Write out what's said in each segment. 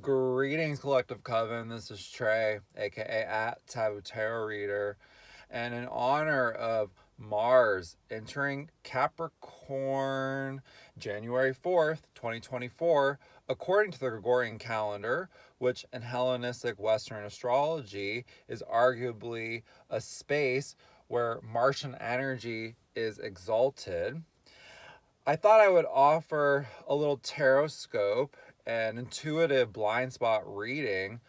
Greetings, Collective Coven. This is Trey, aka at Taboo Tarot Reader, and in honor of Mars entering Capricorn January 4th, 2024, according to the Gregorian calendar, which in Hellenistic Western astrology is arguably a space where Martian energy is exalted. I thought I would offer a little tarot scope and intuitive blind spot reading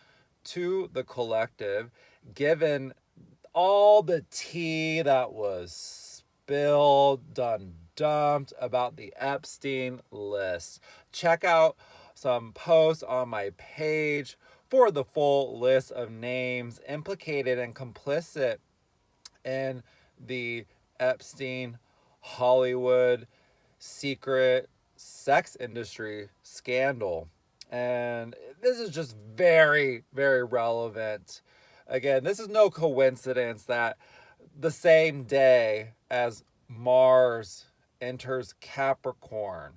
to the collective, given all the tea that was spilled, dumped about the Epstein list. Check out some posts on my page for the full list of names implicated and complicit in the Epstein Hollywood secret sex industry scandal. And this is just very, very relevant. Again, this is no coincidence that the same day as Mars enters Capricorn,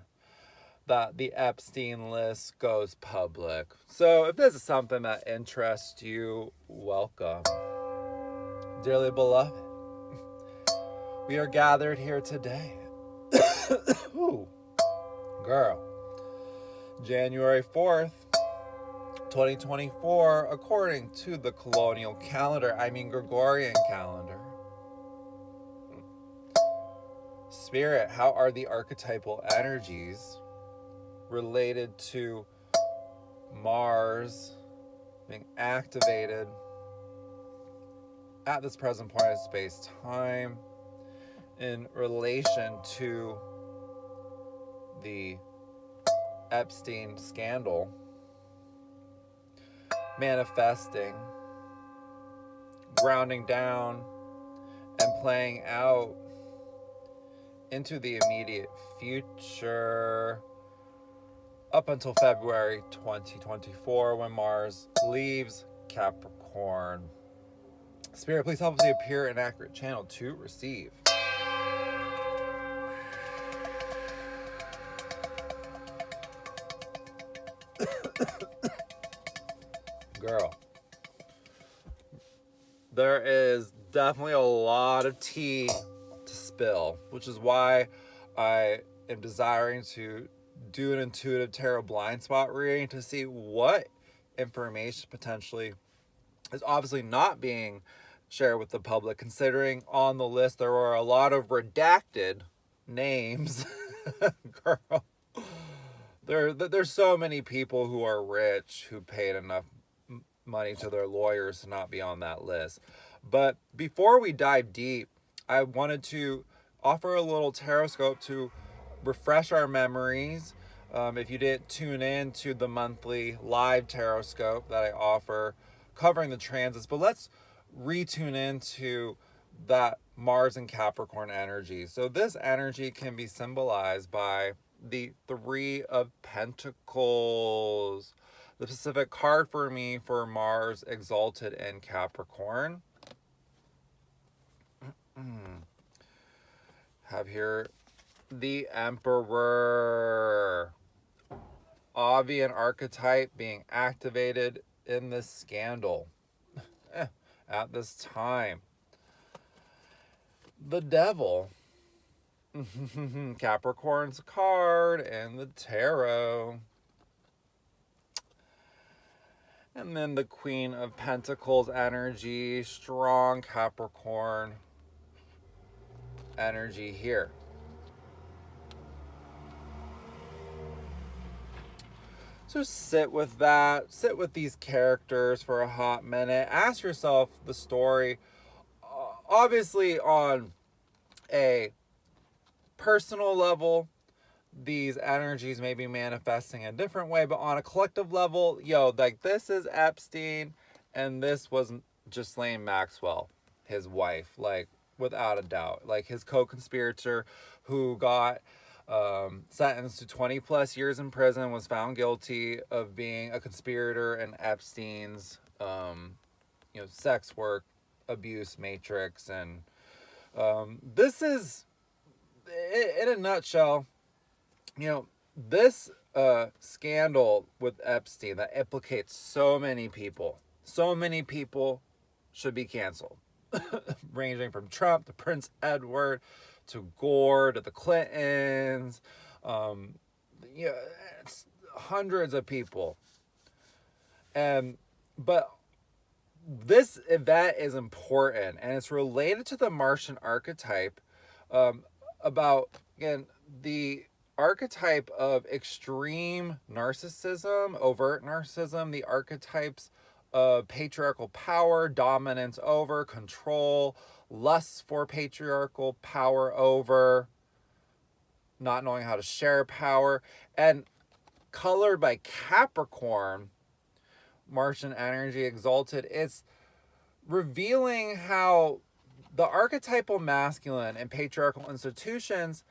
that the Epstein list goes public. So if this is something that interests you, welcome. Dearly beloved, we are gathered here today. Ooh, girl. January 4th, 2024, according to the colonial calendar, Gregorian calendar. Spirit, how are the archetypal energies related to Mars being activated at this present point of space-time in relation to the Epstein scandal, manifesting, grounding down, and playing out into the immediate future up until February 2024, when Mars leaves Capricorn. Spirit, please help us to appear an accurate channel to receive. Girl, there is definitely a lot of tea to spill, which is why I am desiring to do an intuitive tarot blind spot reading to see what information potentially is obviously not being shared with the public, considering on the list there were a lot of redacted names. Girl, there's so many people who are rich who paid enough money to their lawyers to not be on that list. But before we dive deep, I wanted to offer a little tarot scope to refresh our memories. If you didn't tune in to the monthly live tarot scope that I offer covering the transits, but let's retune into that Mars and Capricorn energy. So this energy can be symbolized by the Three of Pentacles. The specific card for me for Mars exalted in Capricorn. Have here the Emperor. Avian archetype being activated in this scandal at this time. The Devil. Capricorn's card and the tarot. And then the Queen of Pentacles energy, strong Capricorn energy here. So sit with that, sit with these characters for a hot minute. Ask yourself the story, obviously on a personal level, these energies may be manifesting in a different way, but on a collective level, like this is Epstein and this was Ghislaine Maxwell, his wife, like without a doubt, like his co-conspirator who got sentenced to 20 plus years in prison, was found guilty of being a conspirator in Epstein's sex work abuse matrix. And this is, in a nutshell, this scandal with Epstein that implicates so many people. So many people should be canceled, ranging from Trump to Prince Edward to Gore to the Clintons. Yeah, it's hundreds of people. But this event is important, and it's related to the Martian archetype, about, again, the archetype of extreme narcissism, overt narcissism, the archetypes of patriarchal power, dominance over, control, lust for patriarchal power over, not knowing how to share power, and colored by Capricorn, Martian energy, exalted. It's revealing how the archetypal masculine and patriarchal institutions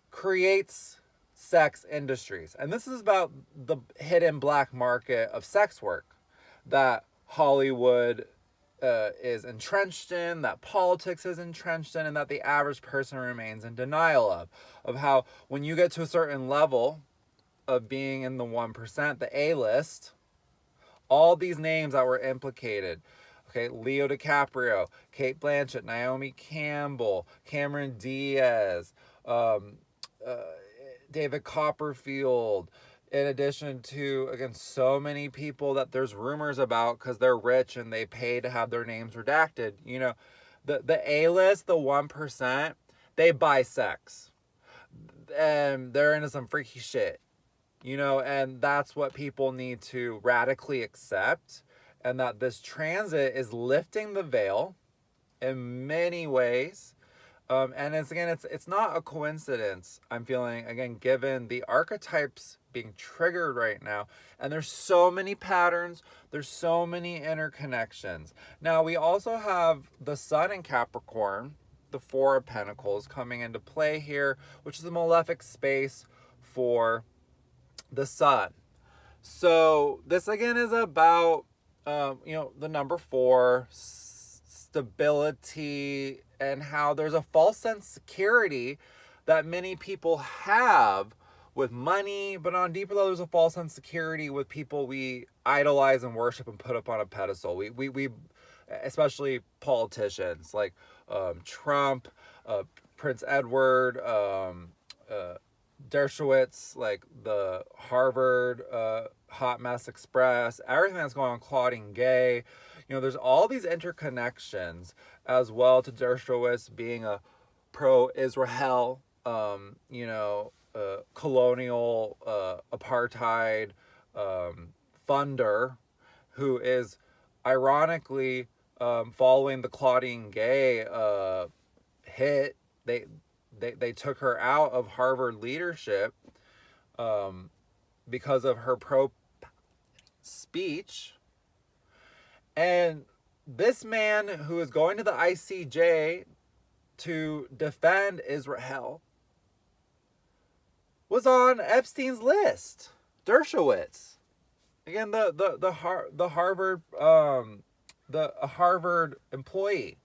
creates sex industries. And this is about the hidden black market of sex work that Hollywood is entrenched in, that politics is entrenched in, and that the average person remains in denial of how when you get to a certain level of being in the 1%, the A-list, all these names that were implicated, okay, Leo DiCaprio, Kate Blanchett, Naomi Campbell, Cameron Diaz, David Copperfield, in addition to, again, so many people that there's rumors about because they're rich and they pay to have their names redacted. You know, the A-list, the 1%, they buy sex. And they're into some freaky shit. You know, and that's what people need to radically accept. And that this transit is lifting the veil in many ways. And it's not a coincidence, I'm feeling, again, given the archetypes being triggered right now. And there's so many patterns. There's so many interconnections. Now, we also have the Sun in Capricorn, the Four of Pentacles, coming into play here, which is a malefic space for the Sun. So this, again, is about, the number 4, stability, and how there's a false sense of security that many people have with money, but on deeper level, there's a false sense of security with people we idolize and worship and put up on a pedestal. We especially politicians like Trump, Prince Edward, Dershowitz, like the Harvard Hot Mess Express, everything that's going on, Claudine Gay. There's all these interconnections as well to Dershowitz being a pro-Israel, colonial apartheid funder, who is ironically following the Claudine Gay hit. They took her out of Harvard leadership because of her pro speech. And this man who is going to the ICJ to defend Israel was on Epstein's list. Dershowitz, again, the Harvard employee.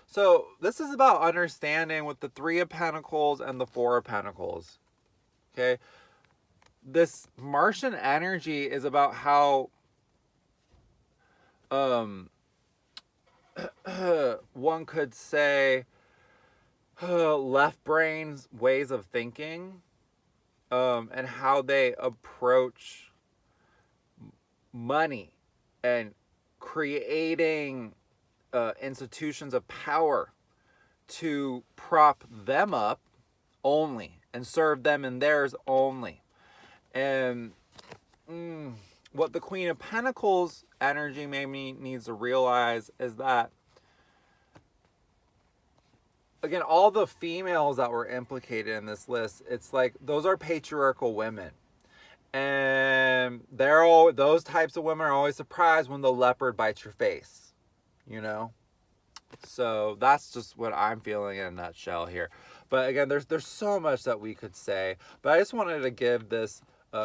So this is about understanding with the Three of Pentacles and the Four of Pentacles. Okay, this Martian energy is about how one could say left brain's ways of thinking, and how they approach money and creating institutions of power to prop them up only and serve them in theirs only. And what the Queen of Pentacles energy maybe needs to realize is that, again, all the females that were implicated in this list, it's like those are patriarchal women. And those types of women are always surprised when the leopard bites your face. So that's just what I'm feeling in a nutshell here. But again, there's so much that we could say, but I just wanted to give this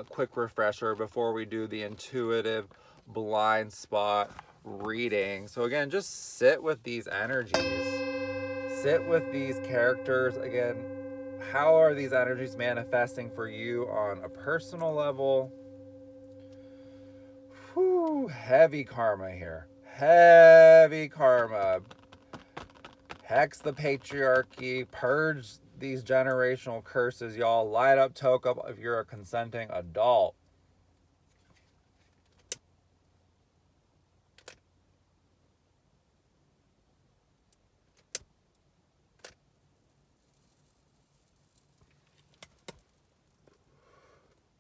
quick refresher before we do the intuitive blind spot reading. So again, just sit with these energies, sit with these characters. Again, how are these energies manifesting for you on a personal level? Whew, heavy karma here. Heavy karma. Hex the patriarchy. Purge these generational curses, y'all. Light up, toke up if you're a consenting adult.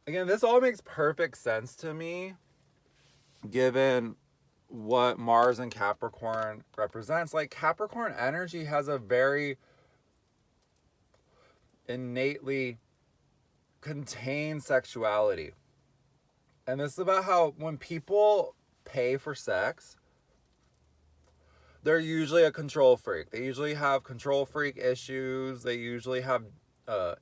Again, this all makes perfect sense to me, given what Mars and Capricorn represents. Like, Capricorn energy has a very innately contained sexuality. And this is about how when people pay for sex, they're usually a control freak. They usually have control freak issues. They usually have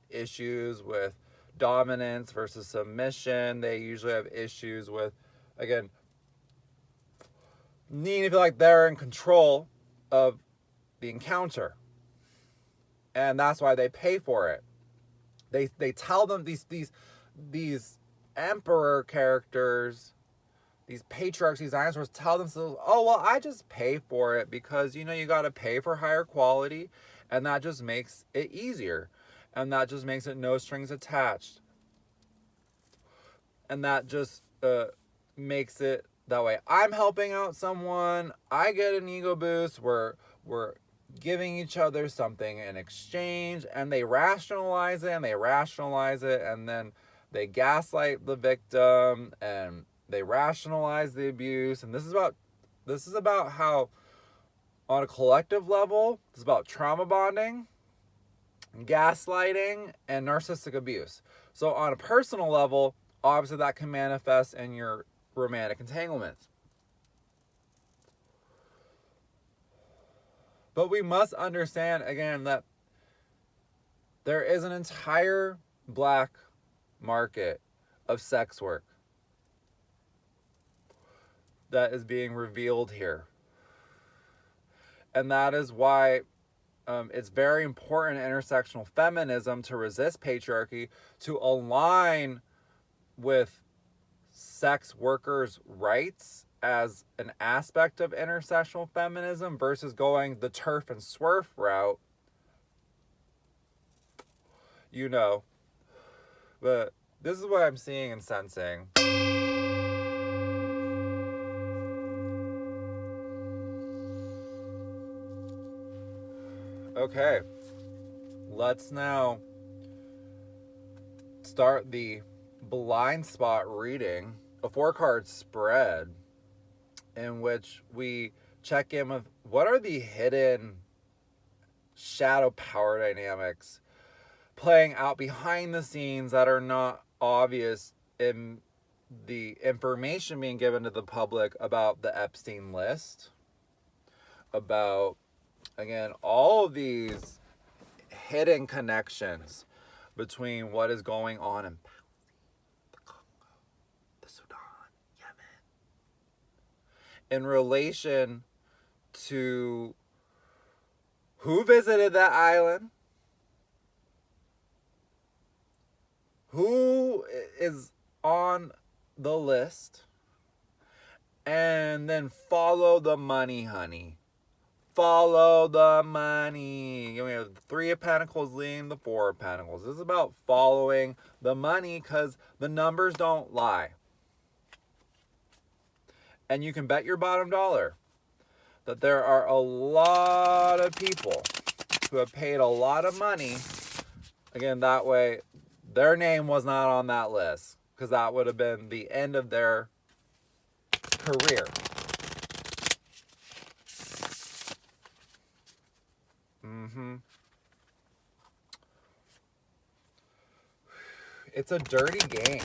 issues with dominance versus submission. They usually have issues with, again, needing to feel like they're in control of the encounter. And that's why they pay for it. They tell them these emperor characters, these patriarchs, these dinosaurs tell themselves, oh, well, I just pay for it because, you got to pay for higher quality, and that just makes it easier. And that just makes it no strings attached. And that just makes it that way. I'm helping out someone. I get an ego boost. We're giving each other something in exchange, and they rationalize it, and then they gaslight the victim, and they rationalize the abuse. And this is about how, on a collective level, it's about trauma bonding, gaslighting, and narcissistic abuse. So on a personal level, obviously that can manifest in your romantic entanglements. But we must understand, again, that there is an entire black market of sex work that is being revealed here. And that is why it's very important in intersectional feminism to resist patriarchy, to align with sex workers' rights as an aspect of intersectional feminism versus going the turf and swerf route. But this is what I'm seeing and sensing. Okay, let's now start the blind spot reading, a 4-card spread, in which we check in with what are the hidden shadow power dynamics playing out behind the scenes that are not obvious in the information being given to the public about the Epstein list, about, again, all of these hidden connections between what is going on in the Congo, the Sudan, Yemen, in relation to who visited that island, who is on the list, and then follow the money, honey. Follow the money. We have the 3 of Pentacles leading the 4 of Pentacles. This is about following the money because the numbers don't lie. And you can bet your bottom dollar that there are a lot of people who have paid a lot of money. Again, that way, their name was not on that list because that would have been the end of their career. It's a dirty game.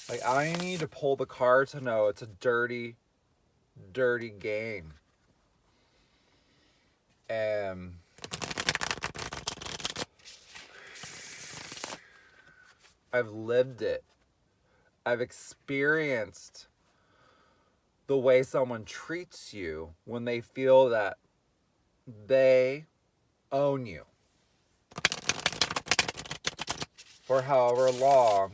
Like, I need to pull the card to know it's a dirty, dirty game. And I've lived it. I've experienced the way someone treats you when they feel that they own you. for however long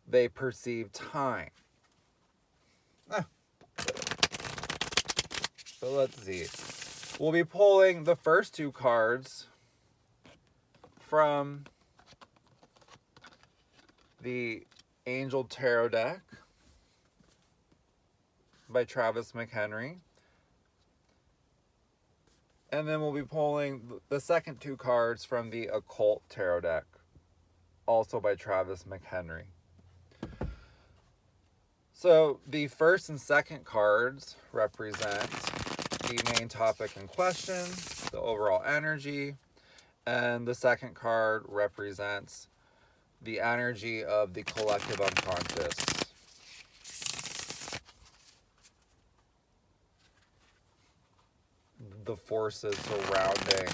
they perceive time. So let's see. We'll be pulling the first two cards from the Angel Tarot deck by Travis McHenry. And then we'll be pulling the second two cards from the Occult Tarot deck, also by Travis McHenry. So the first and second cards represent the main topic in question, the overall energy, and the second card represents the energy of the collective unconscious. The forces surrounding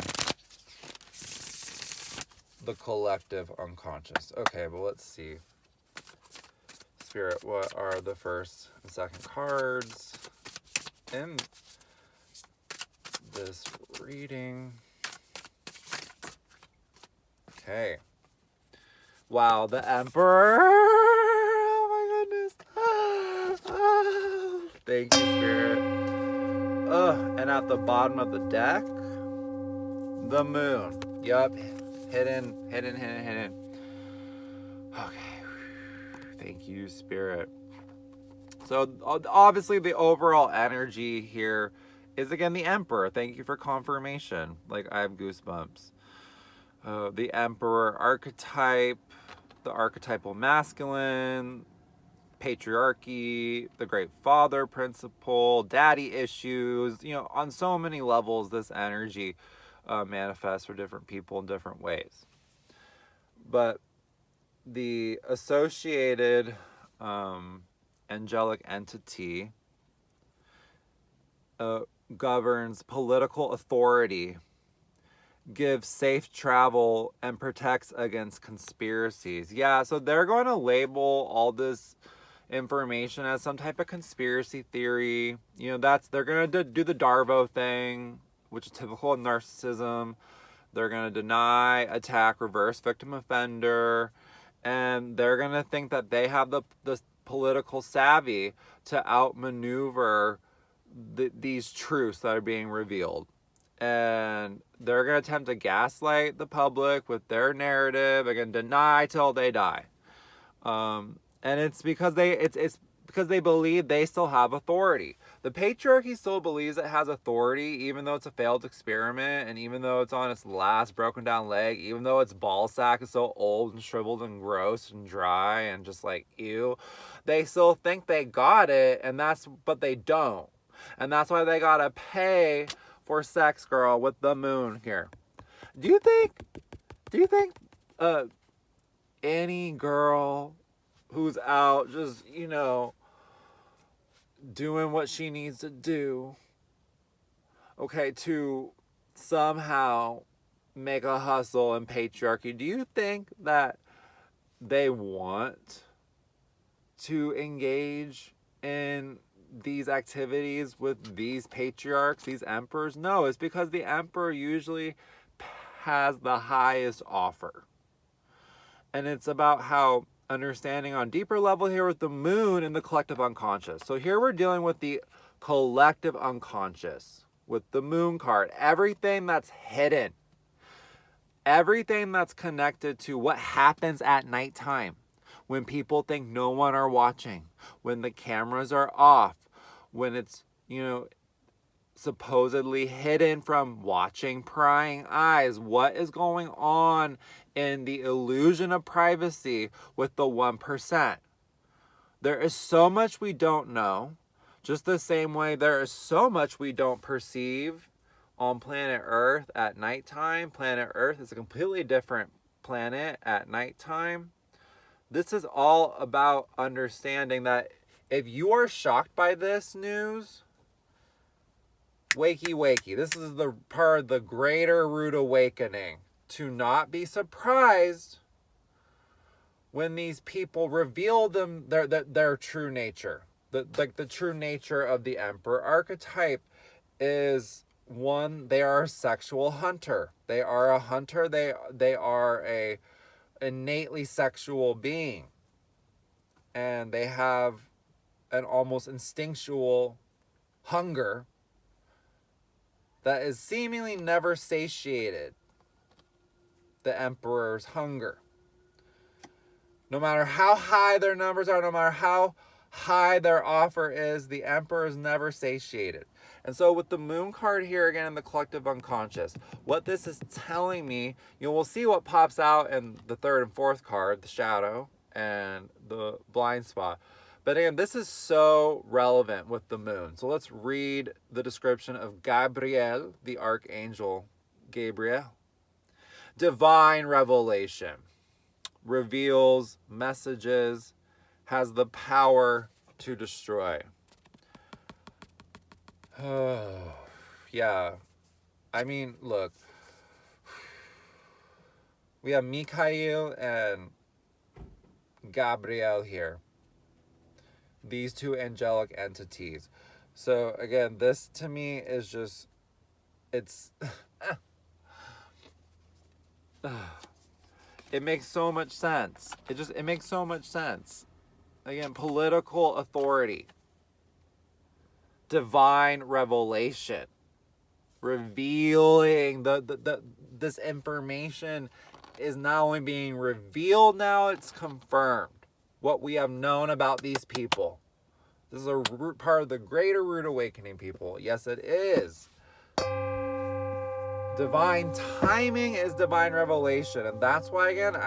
the collective unconscious. Okay, but let's see. Spirit, what are the first and second cards in this reading? Okay. Wow, the Emperor. Oh my goodness. Oh, thank you, Spirit. And at the bottom of the deck, the Moon. Yup. Hidden. Okay. Thank you, Spirit. So obviously the overall energy here is again the Emperor. Thank you for confirmation. Like, I have goosebumps. The Emperor archetype, the archetypal masculine, patriarchy, the Great Father principle, daddy issues. You know, on so many levels, this energy manifests for different people in different ways. But the associated angelic entity governs political authority, gives safe travel, and protects against conspiracies. Yeah, so they're going to label all this information as some type of conspiracy theory. You know, they're going to do the Darvo thing, which is typical of narcissism. They're going to deny, attack, reverse victim offender, and they're going to think that they have the political savvy to outmaneuver these truths that are being revealed. And they're going to attempt to gaslight the public with their narrative. They're going to deny till they die. And it's because they believe they still have authority. The patriarchy still believes it has authority, even though it's a failed experiment, and even though it's on its last broken down leg, even though its ball sack is so old and shriveled and gross and dry and just like, ew. They still think they got it, but they don't. And that's why they gotta pay for sex, girl, with the Moon here. Do you think any girl who's out just, you know, doing what she needs to do, okay, to somehow make a hustle in patriarchy, do you think that they want to engage in these activities with these patriarchs, these emperors? No, it's because the emperor usually has the highest offer. And it's about how understanding on deeper level here with the Moon and the collective unconscious. So here we're dealing with the collective unconscious with the Moon card. Everything that's hidden. Everything that's connected to what happens at nighttime. When people think no one are watching. When the cameras are off. When it's, you know, supposedly hidden from watching prying eyes. What is going on in the illusion of privacy with the 1%? There is so much we don't know. Just the same way there is so much we don't perceive on planet Earth at nighttime. Planet Earth is a completely different planet at nighttime. This is all about understanding that if you are shocked by this news, wakey wakey. This is the part of the greater root awakening. To not be surprised when these people reveal their true nature. The true nature of the Emperor archetype is one, they are a sexual hunter. They are a hunter. They are a innately sexual being. And they have an almost instinctual hunger that is seemingly never satiated. The emperor's hunger. No matter how high their numbers are, no matter how high their offer is, the emperor is never satiated. And so with the moon card here again in the collective unconscious, what this is telling me, we'll see what pops out in the third and fourth card, the shadow and the blind spot. But again, this is so relevant with the moon. So let's read the description of Gabriel, the archangel Gabriel. Divine revelation. Reveals messages, has the power to destroy. Yeah. I mean, look. We have Mikhail and Gabriel here. These two angelic entities. So again, this to me is just, it's... It makes so much sense. It makes so much sense. Again, political authority. Divine revelation. Revealing this information is not only being revealed now, it's confirmed. What we have known about these people. This is a part of the greater root awakening, people. Yes, it is. Divine timing is divine revelation. And that's why, again,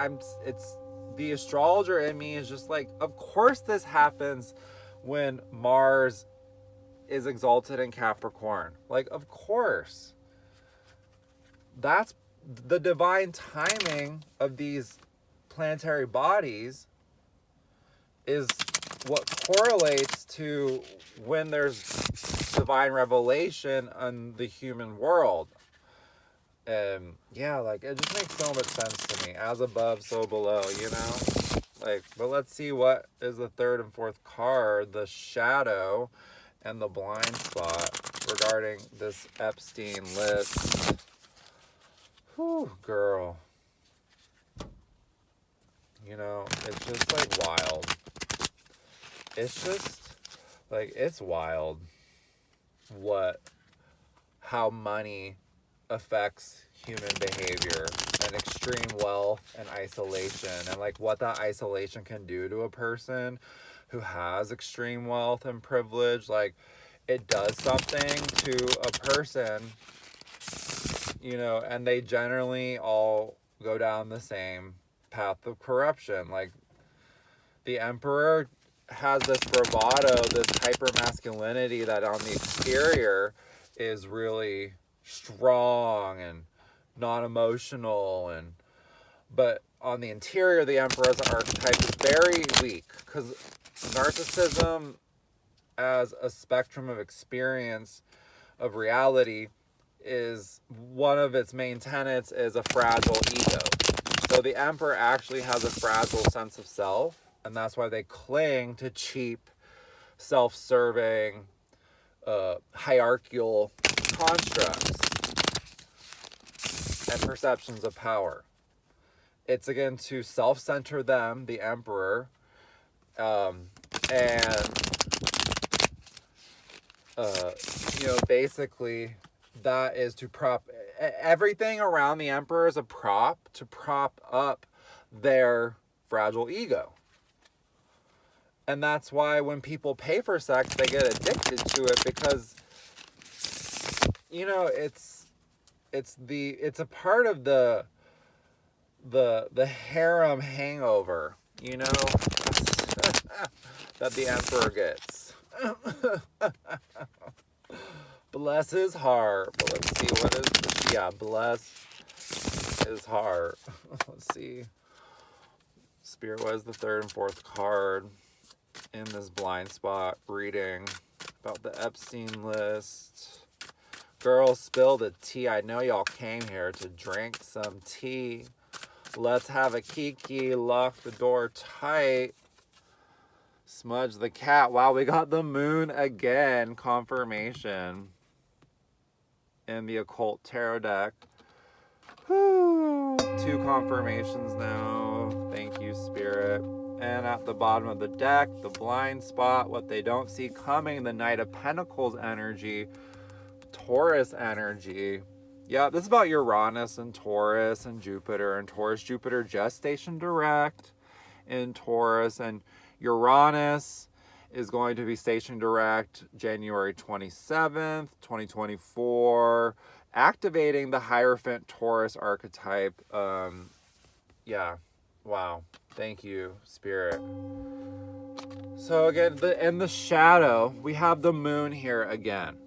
it's the astrologer in me is just like, of course this happens when Mars is exalted in Capricorn. Like, of course. That's the divine timing of these planetary bodies is what correlates to when there's divine revelation on the human world. Yeah, like, it just makes so much sense to me. As above, so below, Like, but let's see what is the third and fourth card, the shadow and the blind spot regarding this Epstein list. Whew, girl. It's just like wild. It's just like, it's wild how money affects human behavior and extreme wealth and isolation, and like what that isolation can do to a person who has extreme wealth and privilege. Like, it does something to a person, and they generally all go down the same path of corruption. Like, the emperor has this bravado, this hyper masculinity that on the exterior is really strong and non-emotional, but on the interior, the emperor's archetype is very weak, because narcissism as a spectrum of experience of reality is one of its main tenets is a fragile ego. So the emperor actually has a fragile sense of self, and that's why they cling to cheap, self-serving, hierarchical constructs and perceptions of power. It's again to self-center them, the emperor, basically that is to prop everything around the emperor is a prop to prop up their fragile ego. And that's why when people pay for sex, they get addicted to it, because it's a part of the harem hangover, that the emperor gets. Bless his heart. But let's see what is, bless his heart. Let's see. Spirit, what is the third and fourth card in this blind spot reading about the Epstein list? Girls, spill the tea. I know y'all came here to drink some tea. Let's have a kiki. Lock the door tight. Smudge the cat. Wow, we got the moon again. Confirmation in the occult tarot deck. Whew. 2 confirmations now. Thank you, Spirit. And at the bottom of the deck, the blind spot, what they don't see coming, the Knight of Pentacles energy, Taurus energy. Yeah, this is about Uranus and Taurus and Jupiter. And Taurus, Jupiter just stationed direct in Taurus. And Uranus is going to be stationed direct January 27th, 2024, activating the Hierophant Taurus archetype. Yeah, wow. Thank you, Spirit. So again, in the shadow, we have the moon here again.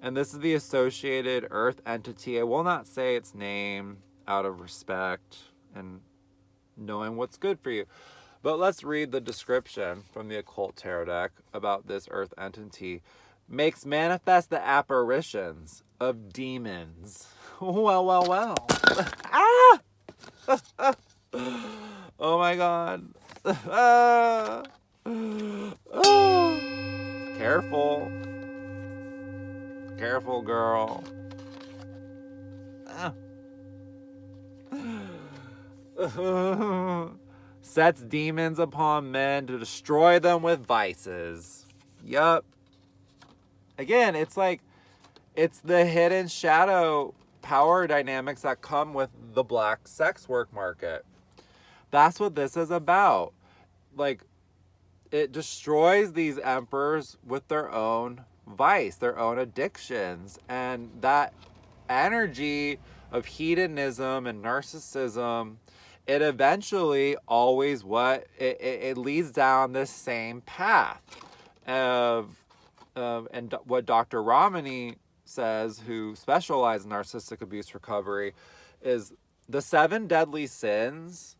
And this is the associated earth entity. I will not say its name out of respect and knowing what's good for you. But let's read the description from the Occult Tarot deck about this earth entity. Makes manifest the apparitions of demons. Well. Ah! Oh my God. Ah! Ah! Careful. Careful, girl. Ah. Sets demons upon men to destroy them with vices. Yup. Again, it's like, it's the hidden shadow power dynamics that come with the black sex work market. That's what this is about. Like, it destroys these emperors with their own vice, their own addictions. And that energy of hedonism and narcissism, it eventually always it leads down this same path of and what Dr. Ramani says, who specializes in narcissistic abuse recovery, is the 7 deadly sins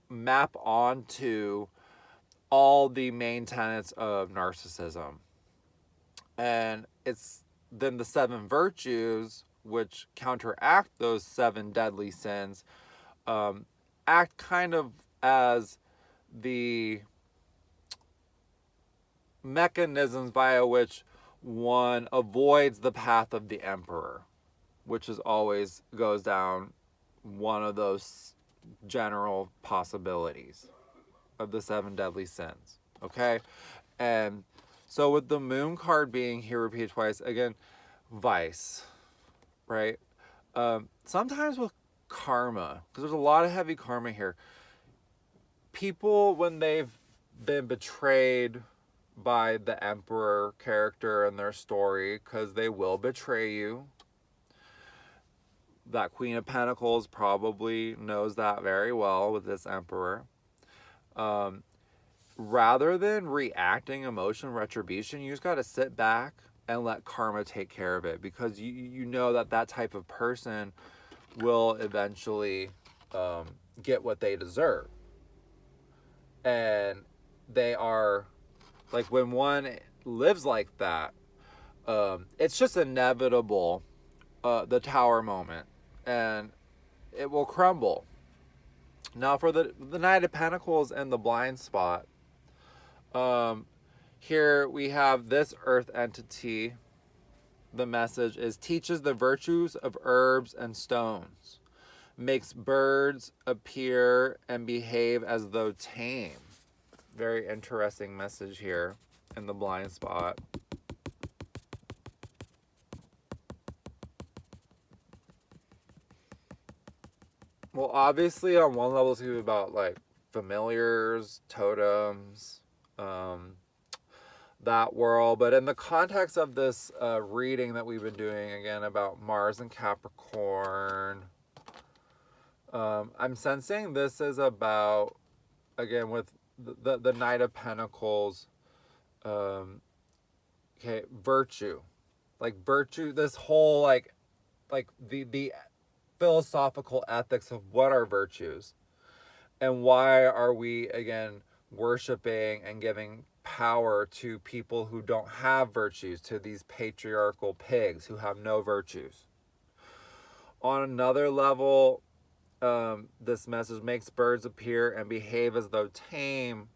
map onto all the main tenets of narcissism. And it's then the 7 virtues, which counteract those 7 deadly sins, act kind of as the mechanisms via which one avoids the path of the emperor, which is always goes down one of those general possibilities of the 7 deadly sins. Okay? And so with the moon card being here repeated twice, again, vice, right? Sometimes with karma, because there's a lot of heavy karma here, people, when they've been betrayed by the emperor character in their story, because they will betray you. That Queen of Pentacles probably knows that very well with this emperor. Rather than reacting emotion retribution, you just got to sit back and let karma take care of it, because you know that type of person will eventually get what they deserve. And they are, like, when one lives like that, it's just inevitable, the tower moment, and it will crumble. Now for the Knight of Pentacles and the blind spot, here we have this earth entity. The message is teaches the virtues of herbs and stones, makes birds appear and behave as though tame. Very interesting message here in the blind spot. Well, obviously on one level it's going to be about like familiars, totems, that world. But in the context of this reading that we've been doing, again, about Mars and Capricorn, I'm sensing this is about, again, with the Knight of Pentacles, okay, virtue. Like virtue, this whole like the philosophical ethics of what are virtues and why are we, again, worshiping and giving power to people who don't have virtues, to these patriarchal pigs who have no virtues. On another level, this message makes birds appear and behave as though tame.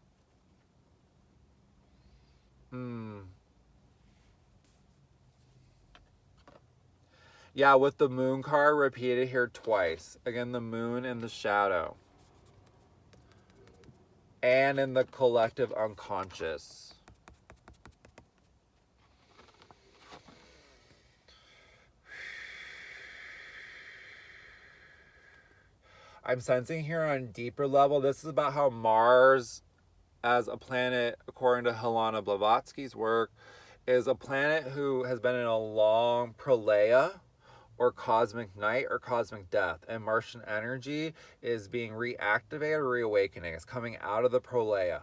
Yeah, with the moon card repeated here twice. Again, the moon in the shadow. And in the collective unconscious. I'm sensing here on a deeper level, this is about how Mars, as a planet, according to Helena Blavatsky's work, is a planet who has been in a long prolaya, or cosmic night, or cosmic death. And Martian energy is being reactivated or reawakening. It's coming out of the prolaya.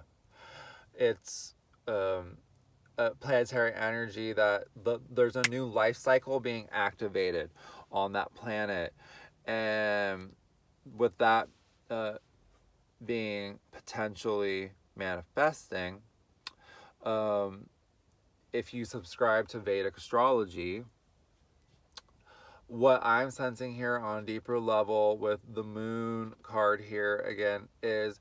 It's a planetary energy that there's a new life cycle being activated on that planet. And with that being potentially manifesting, if you subscribe to Vedic astrology, what I'm sensing here on a deeper level with the moon card here again is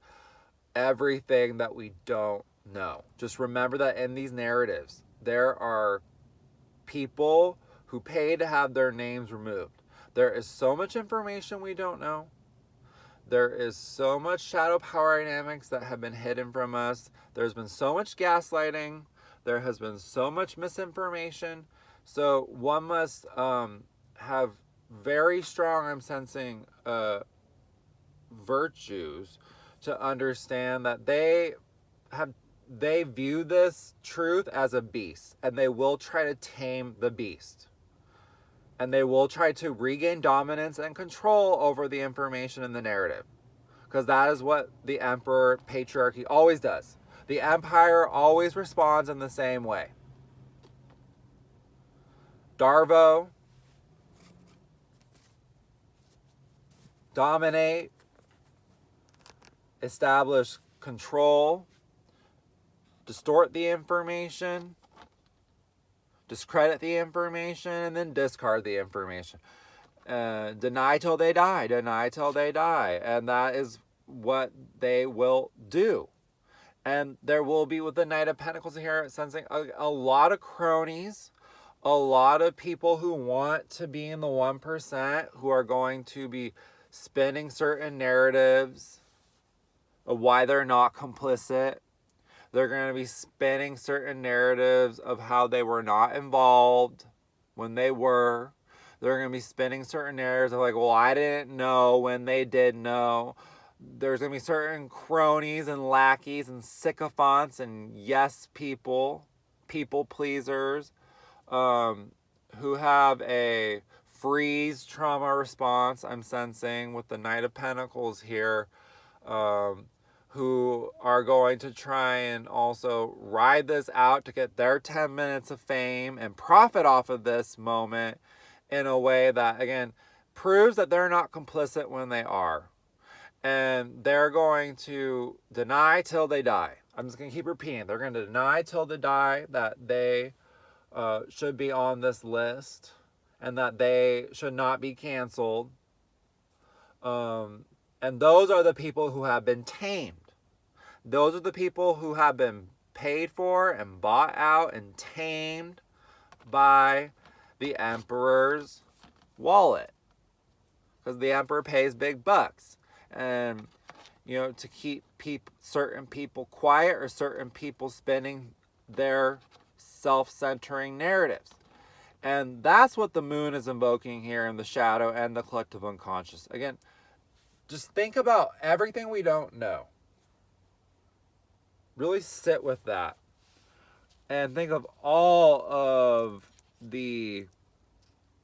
everything that we don't know. Just remember that in these narratives, there are people who pay to have their names removed. There is so much information we don't know. There is so much shadow power dynamics that have been hidden from us. There's been so much gaslighting. There has been so much misinformation. So one must have very strong, I'm sensing, virtues to understand that they view this truth as a beast, and they will try to tame the beast. And they will try to regain dominance and control over the information in the narrative. Because that is what the emperor patriarchy always does. The empire always responds in the same way. Darvo, dominate, establish control, distort the information, discredit the information, and then discard the information. Deny till they die, deny till they die. And that is what they will do. And there will be, with the Knight of Pentacles here, sensing a lot of cronies, a lot of people who want to be in the 1%, who are going to be spinning certain narratives of why they're not complicit. They're going to be spinning certain narratives of how they were not involved when they were. They're going to be spinning certain narratives of like, well, I didn't know when they did know. There's going to be certain cronies and lackeys and sycophants and yes people pleasers, who have a freeze trauma response, I'm sensing, with the Knight of Pentacles here, who are going to try and also ride this out to get their 10 minutes of fame and profit off of this moment in a way that, again, proves that they're not complicit when they are. And they're going to deny till they die. I'm just going to keep repeating. They're going to deny till they die that they should be on this list and that they should not be canceled. And those are the people who have been tamed. Those are the people who have been paid for and bought out and tamed by the emperor's wallet. Because the emperor pays big bucks. And, you know, to keep certain people quiet or certain people spinning their self-centering narratives. And that's what the moon is invoking here in the shadow and the collective unconscious. Again, just think about everything we don't know. Really sit with that. And think of all of the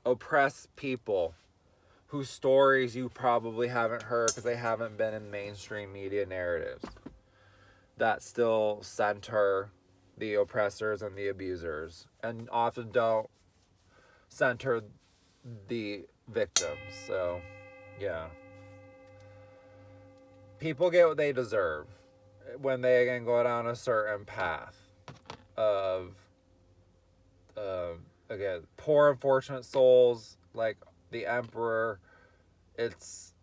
oppressed people whose stories you probably haven't heard because they haven't been in mainstream media narratives that still center the oppressors and the abusers and often don't center the victims. So, yeah. People get what they deserve when they, again, go down a certain path of, again, poor unfortunate souls like the emperor. It's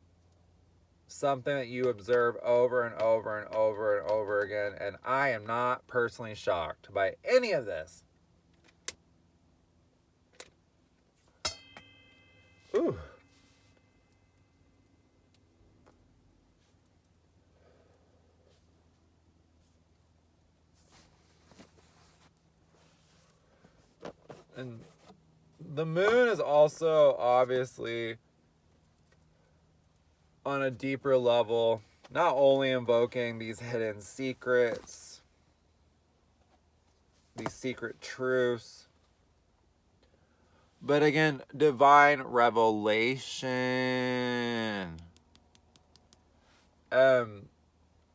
something that you observe over and over and over and over again, and I am not personally shocked by any of this. Ooh. And the moon is also obviously on a deeper level, not only invoking these hidden secrets, these secret truths, but again, divine revelation. When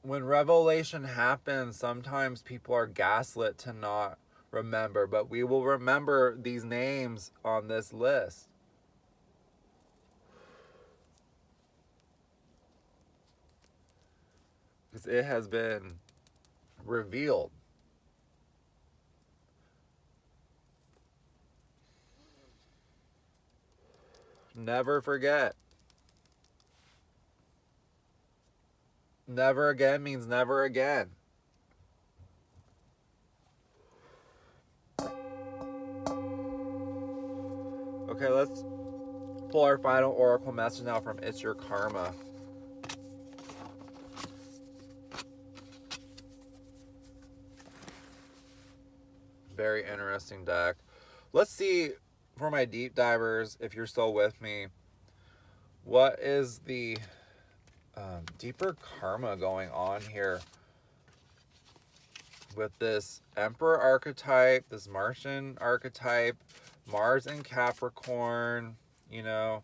revelation happens, sometimes people are gaslit to not remember, but we will remember these names on this list. Because it has been revealed. Never forget. Never again means never again. Okay, let's pull our final oracle message now from It's Your Karma. Very interesting deck. Let's see, for my deep divers, if you're still with me, what is the deeper karma going on here with this Emperor archetype, this Martian archetype, Mars in Capricorn. You know,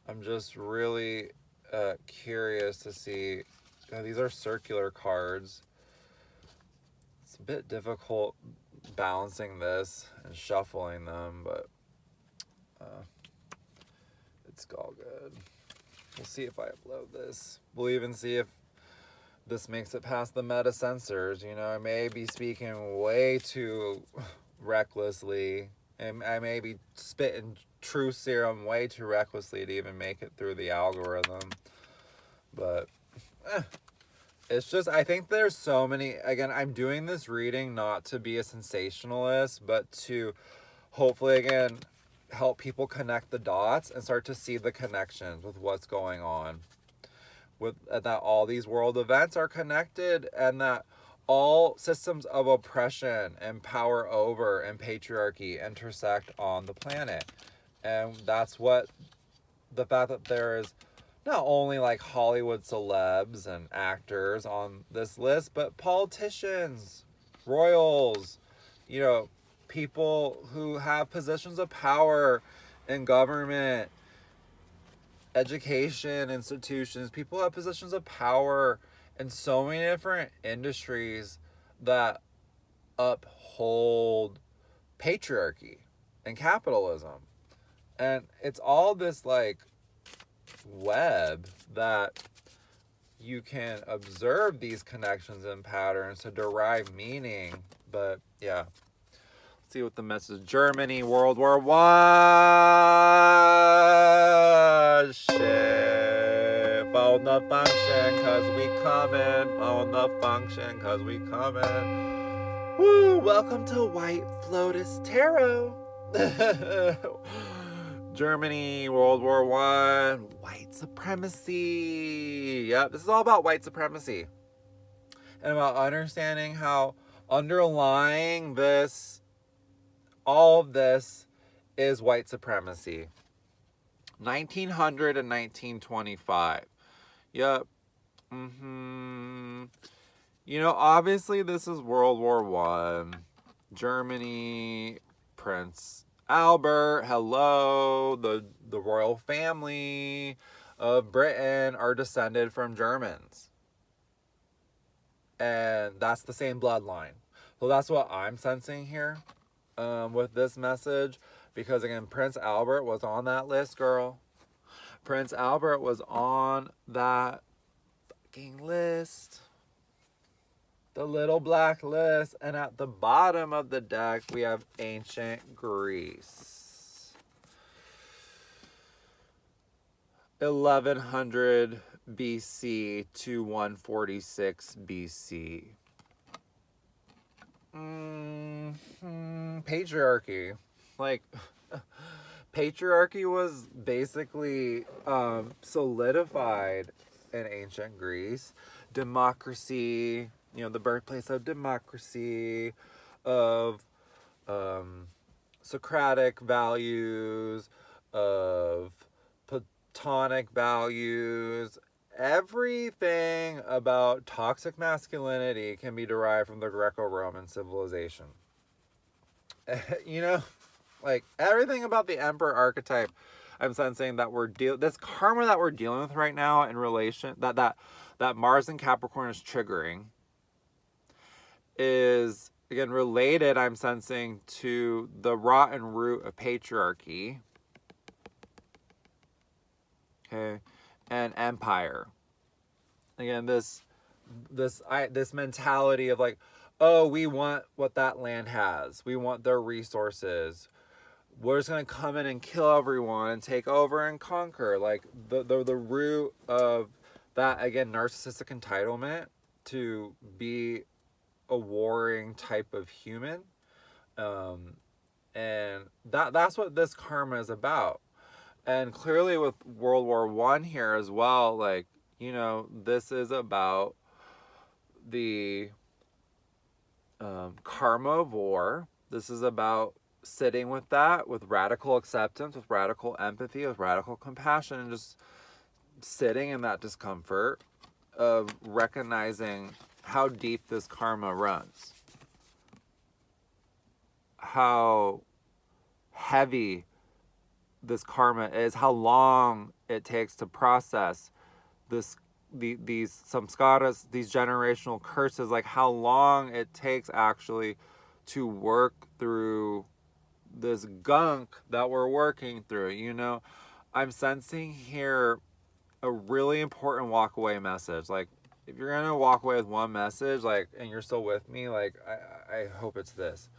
I'm just really curious to see. These are circular cards. It's a bit difficult balancing this and shuffling them, but it's all good. We'll see if I upload this. We'll even see if this makes it past the meta censors. You know, I may be speaking way too recklessly, and I may be spitting truth serum way too recklessly to even make it through the algorithm. But it's just, I think there's so many, again, I'm doing this reading not to be a sensationalist, but to hopefully, again, help people connect the dots and start to see the connections with what's going on. With that all these world events are connected, and that all systems of oppression and power over and patriarchy intersect on the planet. And that's what the fact that there is not only like Hollywood celebs and actors on this list, but politicians, royals, you know, people who have positions of power in government, education institutions, people have positions of power in so many different industries that uphold patriarchy and capitalism. And it's all this like web that you can observe these connections and patterns to derive meaning. But yeah, let's see what the message. Germany, World War I. Ship on the function, cause we coming. On the function, cause we coming. Woo! Welcome to White Flotus Tarot. Germany, World War I, white supremacy. Yep, this is all about white supremacy. And about understanding how underlying this, all of this, is white supremacy. 1900 and 1925. Yep. You know, obviously this is World War I. Germany, Prince Albert, hello, the royal family of Britain are descended from Germans. And that's the same bloodline. So that's what I'm sensing here with this message. Because again, Prince Albert was on that list, girl. Prince Albert was on that fucking list. The little black list. And at the bottom of the deck, we have ancient Greece. 1100 BC to 146 BC. Patriarchy. Like, Patriarchy was basically solidified in ancient Greece. Democracy, the birthplace of democracy, of Socratic values, of Platonic values. Everything about toxic masculinity can be derived from the Greco-Roman civilization. Like everything about the emperor archetype, I'm sensing that this karma that we're dealing with right now in relation that Mars and Capricorn is triggering is again related, I'm sensing, to the rotten root of patriarchy, okay, and empire. Again, this mentality of like, oh, we want what that land has. We want their resources. We're just gonna come in and kill everyone and take over and conquer. Like the root of that, again, narcissistic entitlement to be a warring type of human, and that's what this karma is about. And clearly with World War I here as well, like, this is about the karma of war. This is about sitting with that, with radical acceptance, with radical empathy, with radical compassion, and just sitting in that discomfort of recognizing how deep this karma runs, how heavy this karma is, how long it takes to process these samskaras, these generational curses, like how long it takes actually to work through this gunk that we're working through. I'm sensing here a really important walk away message. Like, if you're gonna walk away with one message, like, and you're still with me, like, I hope it's this.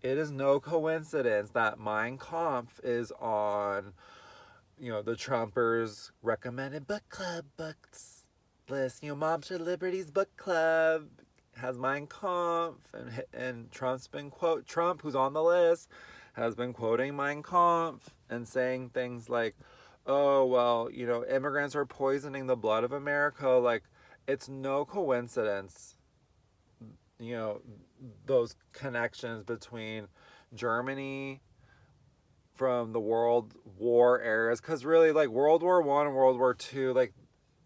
It is no coincidence that Mein Kampf is on, the Trumpers' recommended book club books list. Moms for Liberty's book club has Mein Kampf, and Trump's been Trump, who's on the list, has been quoting Mein Kampf and saying things like, oh, well, immigrants are poisoning the blood of America. Like, it's no coincidence, those connections between Germany from the World War eras, because really, like, World War I and World War II, like,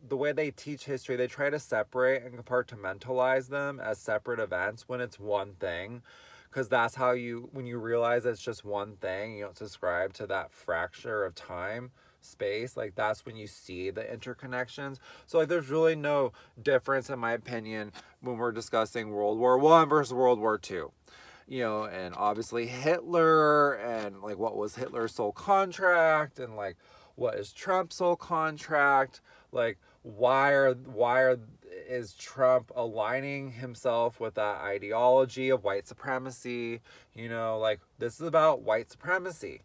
the way they teach history, they try to separate and compartmentalize them as separate events when it's one thing, because that's how when you realize it's just one thing, you don't subscribe to that fracture of time, space, like, that's when you see the interconnections. So, like, there's really no difference, in my opinion, when we're discussing World War I versus World War II. And obviously Hitler, and like, what was Hitler's soul contract, and like, what is Trump's soul contract? Like, why is Trump aligning himself with that ideology of white supremacy? Like, this is about white supremacy.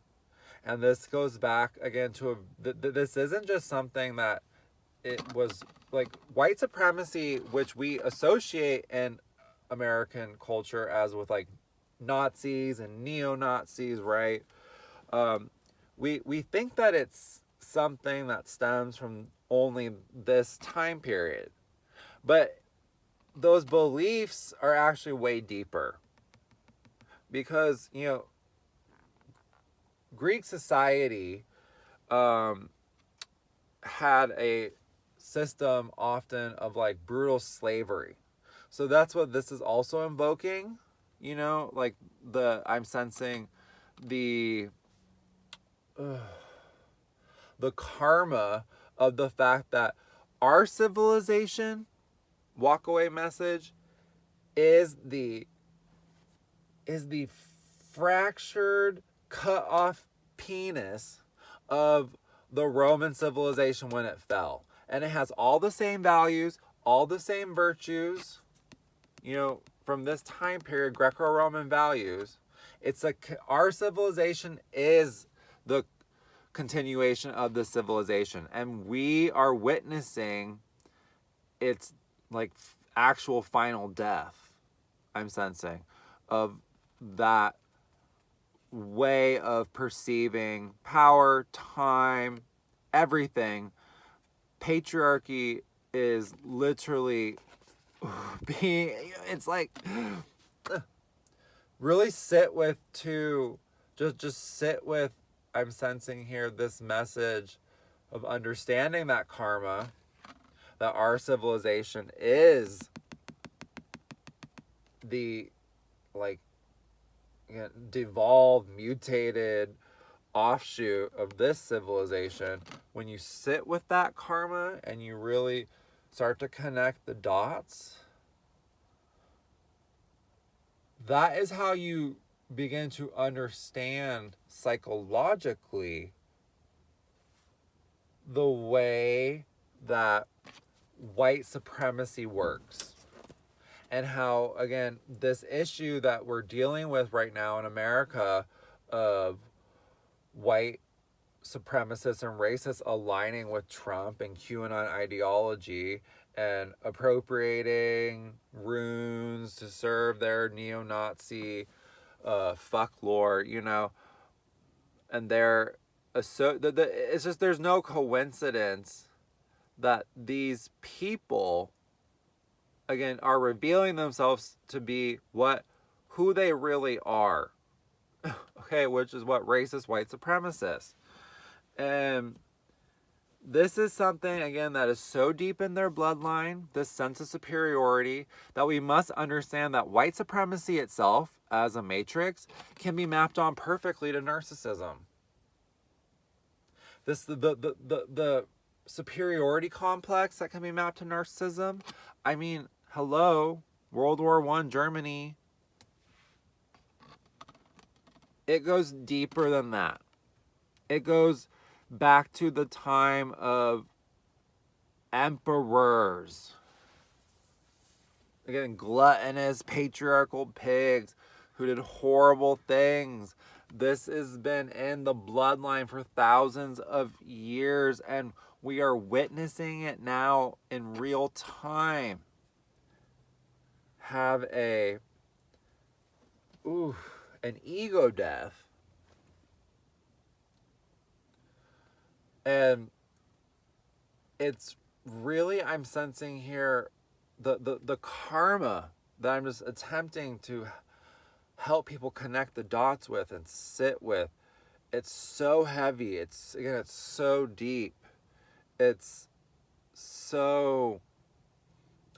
And this goes back again to this isn't just something that it was like white supremacy, which we associate in American culture as with like Nazis and neo-Nazis, right? We think that it's something that stems from only this time period, but those beliefs are actually way deeper, because Greek society had a system often of like brutal slavery. So that's what this is also invoking, like I'm sensing the karma of the fact that our civilization, walkaway message, is the fractured, cut off penis of the Roman civilization when it fell. And it has all the same values, all the same virtues, from this time period, Greco-Roman values. It's like our civilization is the continuation of the civilization. And we are witnessing its like actual final death, I'm sensing, of that way of perceiving power, time, everything. Patriarchy is literally being, it's like, really sit with just sit with, I'm sensing here this message of understanding that karma, that our civilization is the like devolved, mutated offshoot of this civilization. When you sit with that karma and you really start to connect the dots, that is how you begin to understand psychologically the way that white supremacy works. And how, again, this issue that we're dealing with right now in America of white supremacists and racists aligning with Trump and QAnon ideology and appropriating runes to serve their neo-Nazi folklore, you know, and they're it's just, there's no coincidence that these people, again, are revealing themselves to be who they really are. Okay, which is what? Racist white supremacists. And this is something, again, that is so deep in their bloodline, this sense of superiority, that we must understand that white supremacy itself, as a matrix, can be mapped on perfectly to narcissism. The superiority complex that can be mapped to narcissism. I mean, hello, World War I, Germany. It goes deeper than that. It goes back to the time of emperors. Again, gluttonous, patriarchal pigs who did horrible things. This has been in the bloodline for thousands of years, and we are witnessing it now in real time. Have an ego death. And it's really, I'm sensing here the karma that I'm just attempting to help people connect the dots with and sit with. It's so heavy. It's so deep. It's so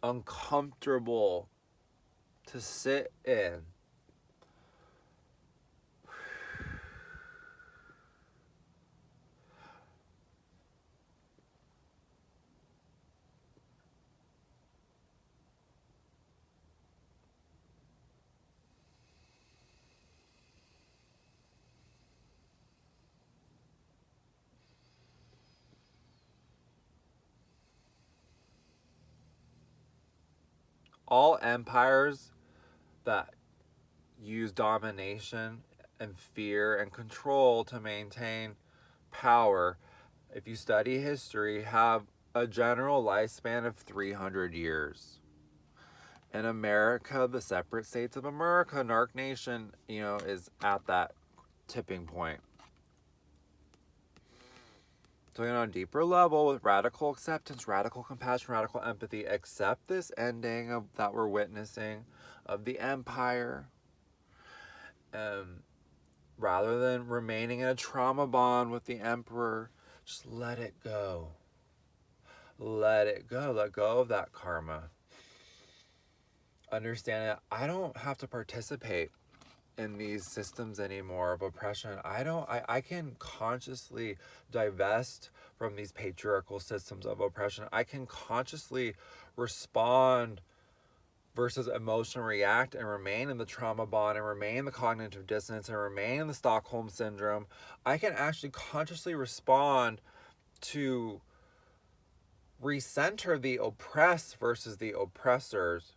uncomfortable to sit in. All empires that use domination and fear and control to maintain power, if you study history, have a general lifespan of 300 years. In America, the separate states of America, NARC Nation, is at that tipping point. So on a deeper level, with radical acceptance, radical compassion, radical empathy, accept this ending that we're witnessing of the empire. Rather than remaining in a trauma bond with the emperor, just let it go. Let it go. Let go of that karma. Understand that I don't have to participate in these systems anymore of oppression. I can consciously divest from these patriarchal systems of oppression. I can consciously respond versus emotionally react and remain in the trauma bond and remain in the cognitive dissonance and remain in the Stockholm syndrome. I can actually consciously respond to recenter the oppressed versus the oppressors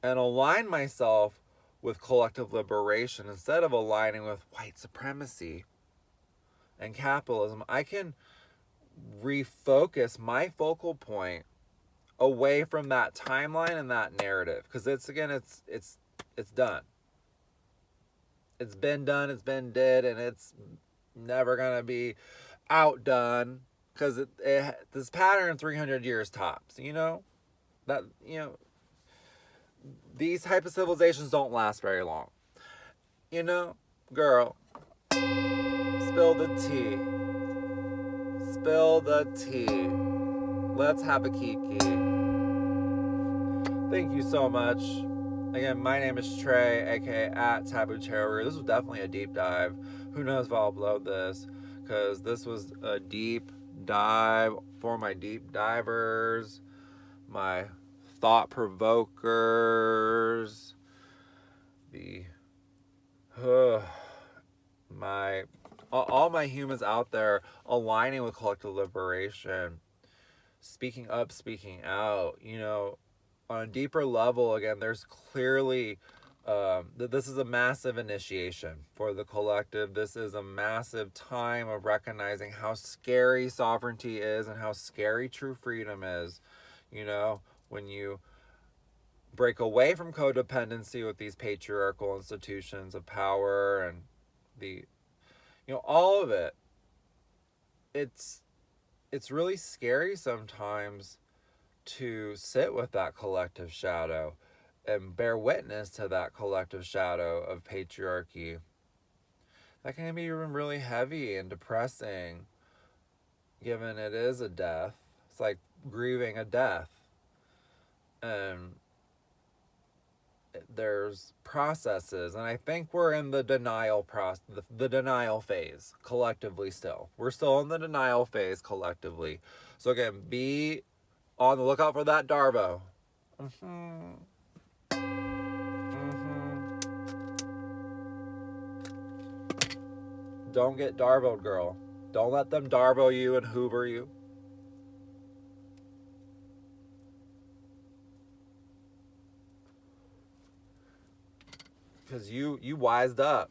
and align myself with collective liberation instead of aligning with white supremacy and capitalism, I can refocus my focal point away from that timeline and that narrative, because it's done. It's been done, it's been did, and it's never gonna be outdone, because this pattern 300 years tops. That these type of civilizations don't last very long. Girl, spill the tea. Spill the tea. Let's have a kiki. Thank you so much. Again, my name is Trey, aka at Taboo Terror. This was definitely a deep dive. Who knows if I'll upload this, because this was a deep dive for my deep divers, my thought provokers, all my humans out there aligning with collective liberation, speaking up, speaking out, on a deeper level. Again, there's clearly this is a massive initiation for the collective. This is a massive time of recognizing how scary sovereignty is and how scary true freedom is. When you break away from codependency with these patriarchal institutions of power and all of it, it's really scary sometimes to sit with that collective shadow and bear witness to that collective shadow of patriarchy. That can be even really heavy and depressing, given it is a death. It's like grieving a death. And there's processes, and I think we're in the denial process, the denial phase collectively. We're still in the denial phase collectively. So again, be on the lookout for that Darvo. Don't get Darvoed, girl. Don't let them Darvo you and Hoover you. Because you wised up.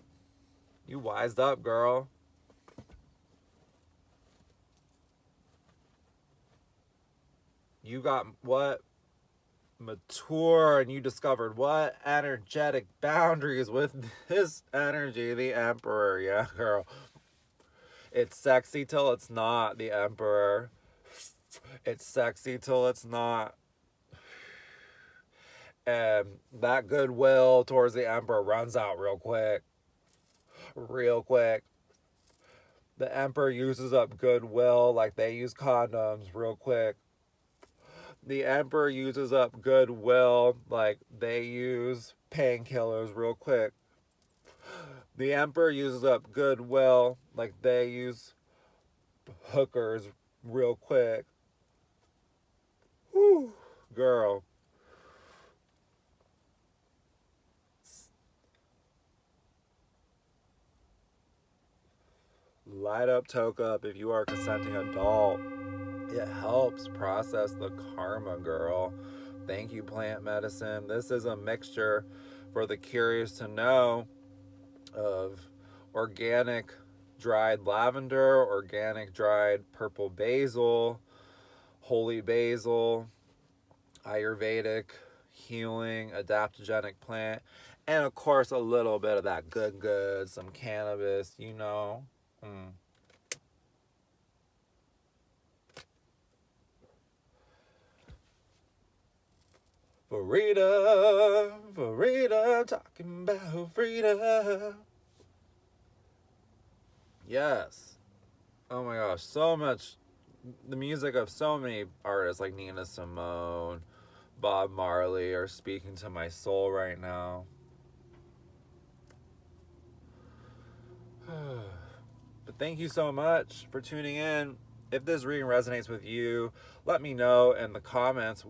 You wised up, girl. You got what? Mature, and you discovered what? Energetic boundaries with this energy, the Emperor. Yeah, girl. It's sexy till it's not, the Emperor. It's sexy till it's not. And that goodwill towards the Emperor runs out real quick. Real quick. The Emperor uses up goodwill like they use condoms real quick. The Emperor uses up goodwill like they use painkillers real quick. The Emperor uses up goodwill like they use hookers real quick. Whew, girl. Light up, toke up if you are a consenting adult. It helps process the karma, girl. Thank you, plant medicine. This is a mixture for the curious to know of organic dried lavender, organic dried purple basil, holy basil, Ayurvedic healing, adaptogenic plant, and of course a little bit of that good, some cannabis, Freedom, talking about freedom. Yes. Oh my gosh, so much. The music of so many artists like Nina Simone, Bob Marley are speaking to my soul right now. But thank you so much for tuning in. If this reading resonates with you, let me know in the comments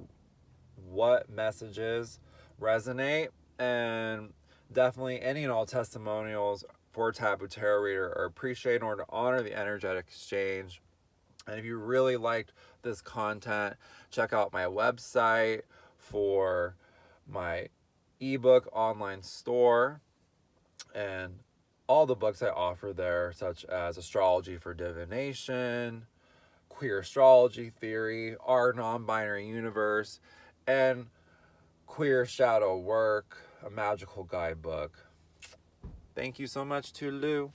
what messages resonate, and definitely any and all testimonials for Taboo Tarot Reader are appreciated in order to honor the energetic exchange. And if you really liked this content, check out my website for my ebook online store and all the books I offer there, such as Astrology for Divination, Queer Astrology Theory, Our Non-Binary Universe, and Queer Shadow Work, a magical guidebook. Thank you so much, Tulu.